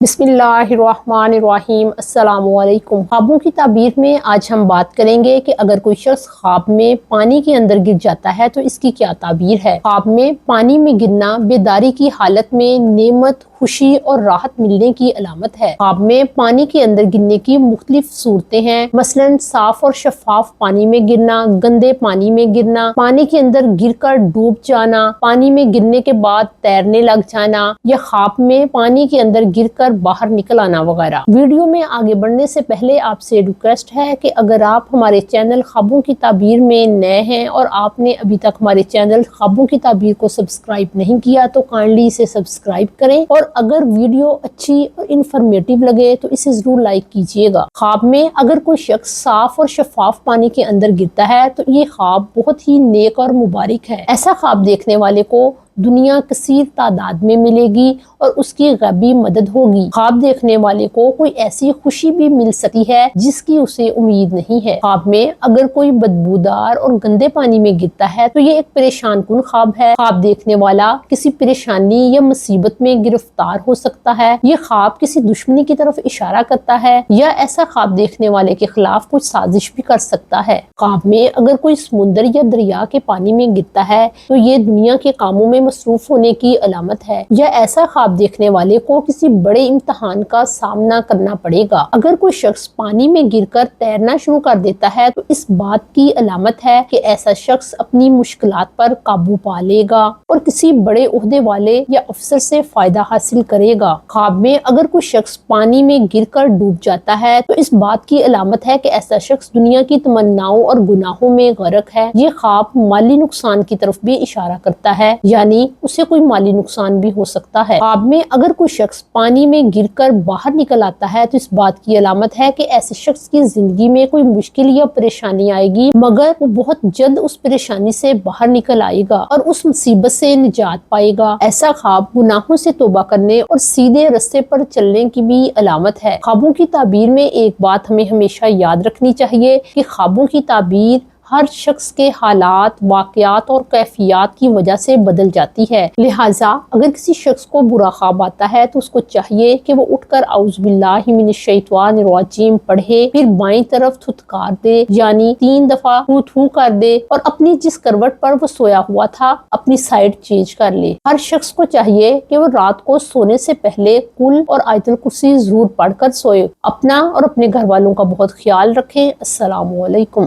بسم اللہ الرحمن الرحیم۔ السلام علیکم۔ خوابوں کی تعبیر میں آج ہم بات کریں گے کہ اگر کوئی شخص خواب میں پانی کے اندر گر جاتا ہے تو اس کی کیا تعبیر ہے۔ خواب میں پانی میں گرنا بیداری کی حالت میں نعمت، خوشی اور راحت ملنے کی علامت ہے۔ خواب میں پانی کے اندر گرنے کی مختلف صورتیں ہیں، مثلاً صاف اور شفاف پانی میں گرنا، گندے پانی میں گرنا، پانی کے اندر گر کر ڈوب جانا، پانی میں گرنے کے بعد تیرنے لگ جانا، یا خواب میں پانی کے اندر گر کر باہر نکل آنا وغیرہ۔ ویڈیو میں آگے بڑھنے سے پہلے آپ سے ریکویسٹ ہے کہ اگر آپ ہمارے چینل خوابوں کی تعبیر میں نئے ہیں اور آپ نے ابھی تک ہمارے چینل خوابوں کی تعبیر کو سبسکرائب نہیں کیا تو کائنڈلی اسے سبسکرائب کریں، اور اگر ویڈیو اچھی اور انفارمیٹیو لگے تو اسے ضرور لائک کیجیے گا۔ خواب میں اگر کوئی شخص صاف اور شفاف پانی کے اندر گرتا ہے تو یہ خواب بہت ہی نیک اور مبارک ہے۔ ایسا خواب دیکھنے والے کو دنیا کثیر تعداد میں ملے گی اور اس کی غیبی مدد ہوگی۔ خواب دیکھنے والے کو کوئی ایسی خوشی بھی مل سکتی ہے جس کی اسے امید نہیں ہے۔ خواب میں اگر کوئی بدبودار اور گندے پانی میں گرتا ہے تو یہ ایک پریشان کن خواب ہے۔ خواب دیکھنے والا کسی پریشانی یا مصیبت میں گرفتار ہو سکتا ہے۔ یہ خواب کسی دشمنی کی طرف اشارہ کرتا ہے، یا ایسا خواب دیکھنے والے کے خلاف کچھ سازش بھی کر سکتا ہے۔ خواب میں اگر کوئی سمندر یا دریا کے پانی میں گرتا ہے تو یہ دنیا کے کاموں میں مصروف ہونے کی علامت ہے، یا ایسا خواب دیکھنے والے کو کسی بڑے امتحان کا سامنا کرنا پڑے گا۔ اگر کوئی شخص پانی میں گر کر تیرنا شروع کر دیتا ہے تو اس بات کی علامت ہے کہ ایسا شخص اپنی مشکلات پر قابو پا لے گا اور کسی بڑے عہدے والے یا افسر سے فائدہ حاصل کرے گا۔ خواب میں اگر کوئی شخص پانی میں گر کر ڈوب جاتا ہے تو اس بات کی علامت ہے کہ ایسا شخص دنیا کی تمناؤں اور گناہوں میں غرق ہے۔ یہ خواب مالی نقصان کی طرف بھی اشارہ کرتا ہے، یعنی اسے کوئی مالی نقصان بھی ہو سکتا ہے۔ خواب میں اگر کوئی شخص پانی میں گر کر باہر نکل آتا ہے تو اس بات کی علامت ہے کہ ایسے شخص کی زندگی میں کوئی مشکل یا پریشانی آئے گی، مگر وہ بہت جلد اس پریشانی سے باہر نکل آئے گا اور اس مصیبت سے نجات پائے گا۔ ایسا خواب گناہوں سے توبہ کرنے اور سیدھے راستے پر چلنے کی بھی علامت ہے۔ خوابوں کی تعبیر میں ایک بات ہمیں ہمیشہ یاد رکھنی چاہیے کہ خوابوں کی تعبیر ہر شخص کے حالات، واقعات اور کیفیات کی وجہ سے بدل جاتی ہے، لہٰذا اگر کسی شخص کو برا خواب آتا ہے تو اس کو چاہیے کہ وہ اٹھ کر اعوذ باللہ من الشیطان الرجیم پڑھے، پھر بائیں طرف تھتکار دے، یعنی 3 دفعہ تھو تھو کر دے، اور اپنی جس کروٹ پر وہ سویا ہوا تھا اپنی سائیڈ چینج کر لے۔ ہر شخص کو چاہیے کہ وہ رات کو سونے سے پہلے قل اور آیت الکرسی ضرور پڑھ کر سوئے۔ اپنا اور اپنے گھر والوں کا بہت خیال رکھیں۔ السلام علیکم۔